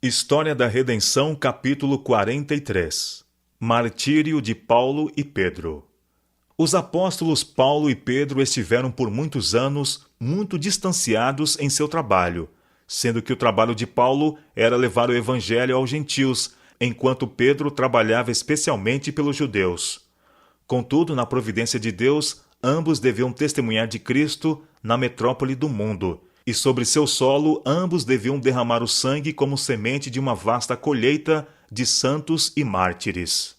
História da Redenção, capítulo 43. Martírio de Paulo e Pedro. Os apóstolos Paulo e Pedro estiveram por muitos anos muito distanciados em seu trabalho, sendo que o trabalho de Paulo era levar o evangelho aos gentios, enquanto Pedro trabalhava especialmente pelos judeus. Contudo, na providência de Deus, ambos deviam testemunhar de Cristo na metrópole do mundo, e sobre seu solo ambos deviam derramar o sangue como semente de uma vasta colheita de santos e mártires.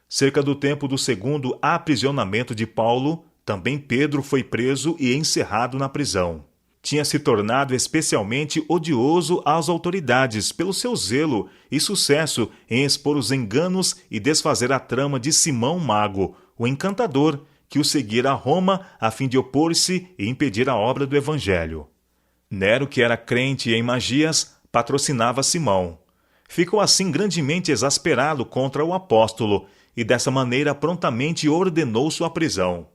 Cerca do tempo do segundo aprisionamento de Paulo, também Pedro foi preso e encerrado na prisão. Tinha se tornado especialmente odioso às autoridades pelo seu zelo e sucesso em expor os enganos e desfazer a trama de Simão Mago, o encantador, que o seguira a Roma a fim de opor-se e impedir a obra do Evangelho. Nero, que era crente em magias, patrocinava Simão. Ficou assim grandemente exasperado contra o apóstolo e dessa maneira prontamente ordenou sua prisão.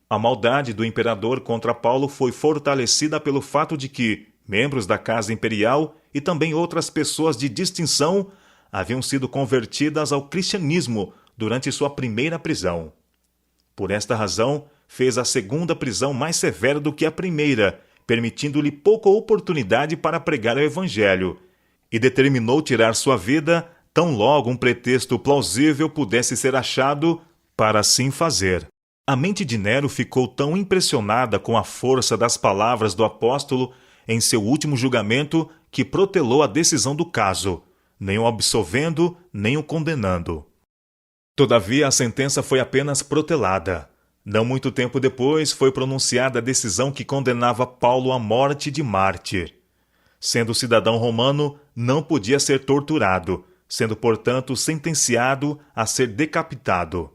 A maldade do imperador contra Paulo foi fortalecida pelo fato de que membros da casa imperial e também outras pessoas de distinção haviam sido convertidas ao cristianismo durante sua primeira prisão. Por esta razão, fez a segunda prisão mais severa do que a primeira, permitindo-lhe pouca oportunidade para pregar o Evangelho, e determinou tirar sua vida tão logo um pretexto plausível pudesse ser achado para assim fazer. A mente de Nero ficou tão impressionada com a força das palavras do apóstolo em seu último julgamento que protelou a decisão do caso, nem o absolvendo, nem o condenando. Todavia, a sentença foi apenas protelada. Não muito tempo depois, foi pronunciada a decisão que condenava Paulo à morte de mártir. Sendo cidadão romano, não podia ser torturado, sendo, portanto, sentenciado a ser decapitado.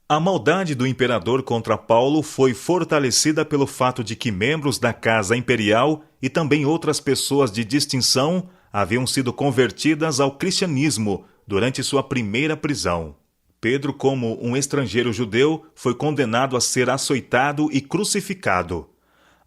A maldade do imperador contra Paulo foi fortalecida pelo fato de que membros da casa imperial e também outras pessoas de distinção haviam sido convertidas ao cristianismo durante sua primeira prisão. Pedro, como um estrangeiro judeu, foi condenado a ser açoitado e crucificado.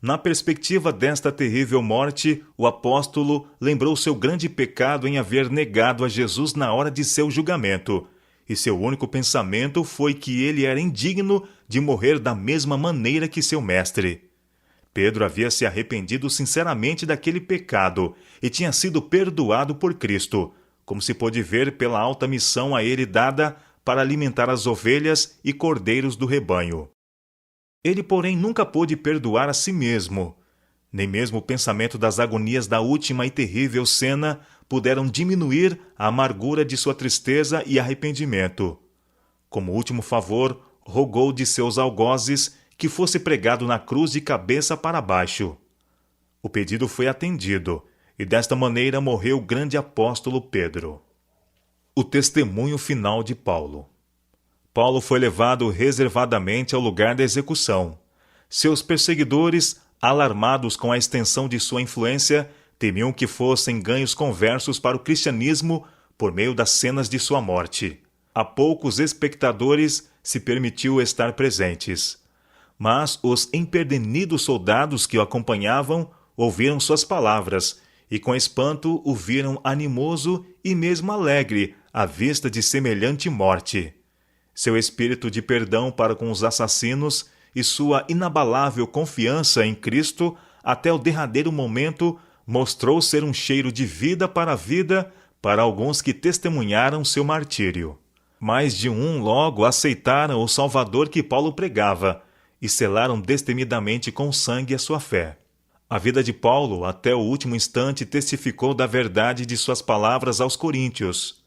Na perspectiva desta terrível morte, o apóstolo lembrou seu grande pecado em haver negado a Jesus na hora de seu julgamento, e seu único pensamento foi que ele era indigno de morrer da mesma maneira que seu mestre. Pedro havia se arrependido sinceramente daquele pecado e tinha sido perdoado por Cristo, como se pôde ver pela alta missão a ele dada para alimentar as ovelhas e cordeiros do rebanho. Ele, porém, nunca pôde perdoar a si mesmo. Nem mesmo o pensamento das agonias da última e terrível cena puderam diminuir a amargura de sua tristeza e arrependimento. Como último favor, rogou de seus algozes que fosse pregado na cruz de cabeça para baixo. O pedido foi atendido, e desta maneira morreu o grande apóstolo Pedro. O testemunho final de Paulo. Paulo foi levado reservadamente ao lugar da execução. Seus perseguidores, alarmados com a extensão de sua influência, temiam que fossem ganhos conversos para o cristianismo por meio das cenas de sua morte. A poucos espectadores se permitiu estar presentes. Mas os empedernidos soldados que o acompanhavam ouviram suas palavras e com espanto o viram animoso e mesmo alegre à vista de semelhante morte. Seu espírito de perdão para com os assassinos e sua inabalável confiança em Cristo até o derradeiro momento mostrou ser um cheiro de vida para alguns que testemunharam seu martírio. Mais de um logo aceitaram o Salvador que Paulo pregava e selaram destemidamente com sangue a sua fé. A vida de Paulo, até o último instante, testificou da verdade de suas palavras aos coríntios.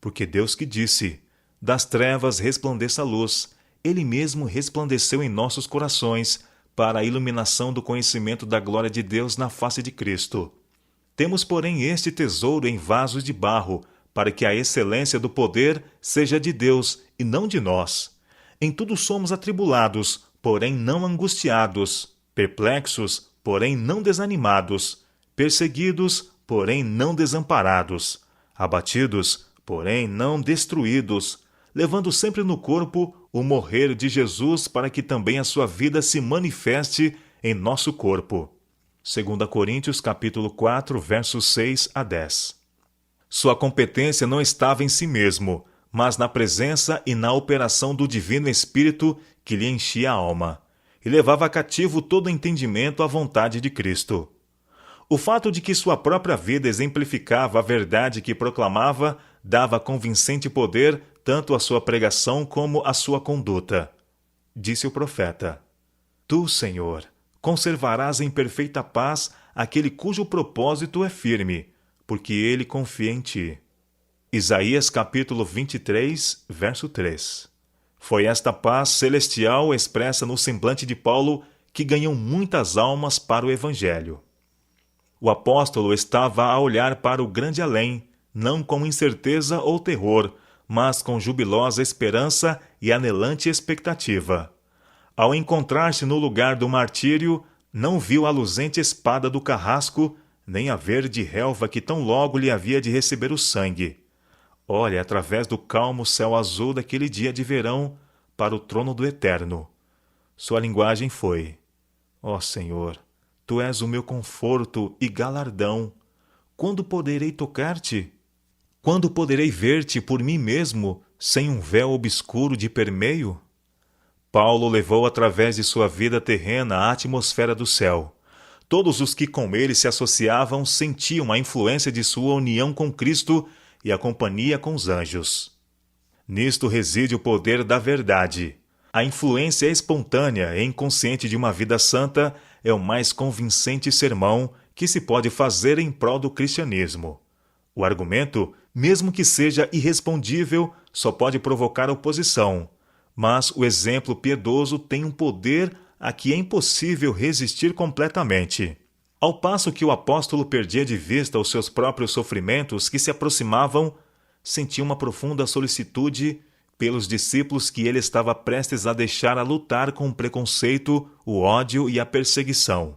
Porque Deus que disse: das trevas resplandeça a luz, Ele mesmo resplandeceu em nossos corações, para a iluminação do conhecimento da glória de Deus na face de Cristo. Temos, porém, este tesouro em vasos de barro, para que a excelência do poder seja de Deus e não de nós. Em tudo somos atribulados, porém não angustiados, perplexos, porém não desanimados, perseguidos, porém não desamparados, abatidos, porém não destruídos, levando sempre no corpo o morrer de Jesus para que também a sua vida se manifeste em nosso corpo. 2 Coríntios capítulo 4, versos 6 a 10. Sua competência não estava em si mesmo, mas na presença e na operação do Divino Espírito que lhe enchia a alma e levava cativo todo entendimento à vontade de Cristo. O fato de que sua própria vida exemplificava a verdade que proclamava dava convincente poder tanto à sua pregação como à sua conduta. Disse o profeta: Tu, Senhor, conservarás em perfeita paz aquele cujo propósito é firme, porque ele confia em ti. Isaías capítulo 23, verso 3. Foi esta paz celestial expressa no semblante de Paulo que ganhou muitas almas para o Evangelho. O apóstolo estava a olhar para o grande além, não com incerteza ou terror, mas com jubilosa esperança e anelante expectativa. Ao encontrar-se no lugar do martírio, não viu a luzente espada do carrasco, nem a verde relva que tão logo lhe havia de receber o sangue. Olha através do calmo céu azul daquele dia de verão para o trono do Eterno. Sua linguagem foi: Ó Senhor, Tu és o meu conforto e galardão. Quando poderei tocar-te? Quando poderei ver-te por mim mesmo, sem um véu obscuro de permeio? Paulo levou através de sua vida terrena a atmosfera do céu. Todos os que com ele se associavam sentiam a influência de sua união com Cristo e a companhia com os anjos. Nisto reside o poder da verdade. A influência espontânea e inconsciente de uma vida santa é o mais convincente sermão que se pode fazer em prol do cristianismo. O argumento, mesmo que seja irrespondível, só pode provocar oposição, mas o exemplo piedoso tem um poder a que é impossível resistir completamente. Ao passo que o apóstolo perdia de vista os seus próprios sofrimentos que se aproximavam, sentia uma profunda solicitude pelos discípulos que ele estava prestes a deixar a lutar com o preconceito, o ódio e a perseguição.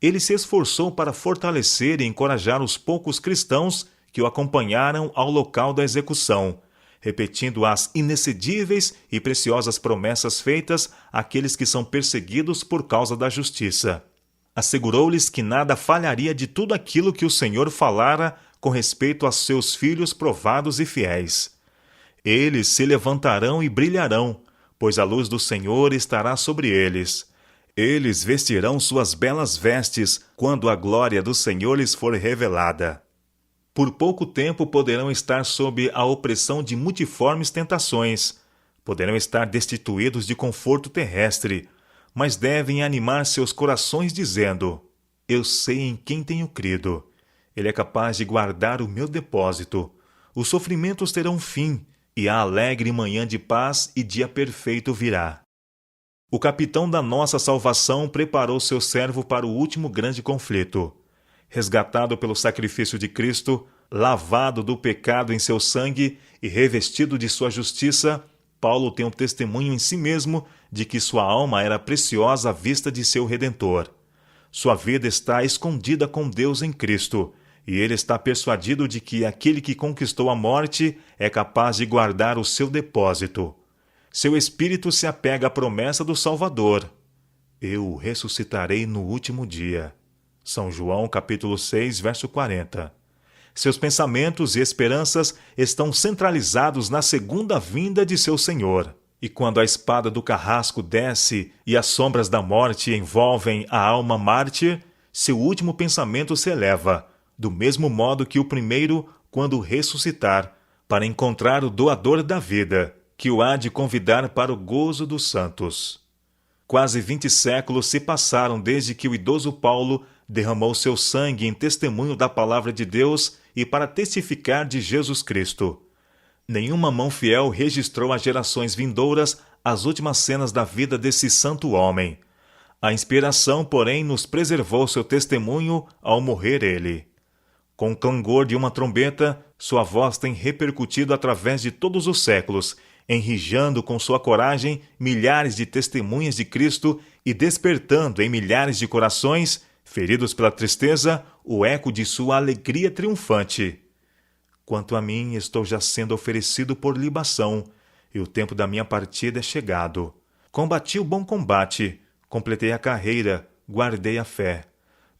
Ele se esforçou para fortalecer e encorajar os poucos cristãos que o acompanharam ao local da execução, repetindo as inexcedíveis e preciosas promessas feitas àqueles que são perseguidos por causa da justiça. Assegurou-lhes que nada falharia de tudo aquilo que o Senhor falara com respeito a seus filhos provados e fiéis. Eles se levantarão e brilharão, pois a luz do Senhor estará sobre eles. Eles vestirão suas belas vestes quando a glória do Senhor lhes for revelada. Por pouco tempo poderão estar sob a opressão de multiformes tentações. Poderão estar destituídos de conforto terrestre, mas devem animar seus corações dizendo: Eu sei em quem tenho crido. Ele é capaz de guardar o meu depósito. Os sofrimentos terão fim, e a alegre manhã de paz e dia perfeito virá. O capitão da nossa salvação preparou seu servo para o último grande conflito. Resgatado pelo sacrifício de Cristo, lavado do pecado em seu sangue e revestido de sua justiça, Paulo tem um testemunho em si mesmo de que sua alma era preciosa à vista de seu Redentor. Sua vida está escondida com Deus em Cristo, e ele está persuadido de que aquele que conquistou a morte é capaz de guardar o seu depósito. Seu espírito se apega à promessa do Salvador. Eu o ressuscitarei no último dia. São João capítulo 6, verso 40. Seus pensamentos e esperanças estão centralizados na segunda vinda de seu Senhor. E quando a espada do carrasco desce e as sombras da morte envolvem a alma mártir, seu último pensamento se eleva, do mesmo modo que o primeiro, quando ressuscitar, para encontrar o doador da vida, que o há de convidar para o gozo dos santos. Quase 20 séculos se passaram desde que o idoso Paulo derramou seu sangue em testemunho da palavra de Deus e para testificar de Jesus Cristo. Nenhuma mão fiel registrou às gerações vindouras as últimas cenas da vida desse santo homem. A inspiração, porém, nos preservou seu testemunho ao morrer ele. Com o clangor de uma trombeta, sua voz tem repercutido através de todos os séculos, enrijando com sua coragem milhares de testemunhas de Cristo e despertando em milhares de corações, feridos pela tristeza, o eco de sua alegria triunfante. Quanto a mim, estou já sendo oferecido por libação, e o tempo da minha partida é chegado. Combati o bom combate, completei a carreira, guardei a fé.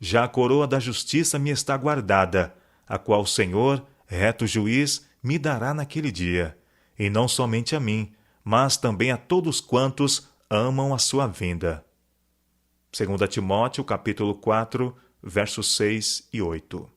Já a coroa da justiça me está guardada, a qual o Senhor, reto juiz me dará naquele dia, e não somente a mim, mas também a todos quantos amam a sua vinda. 2 Timóteo, capítulo 4, versos 6 e 8.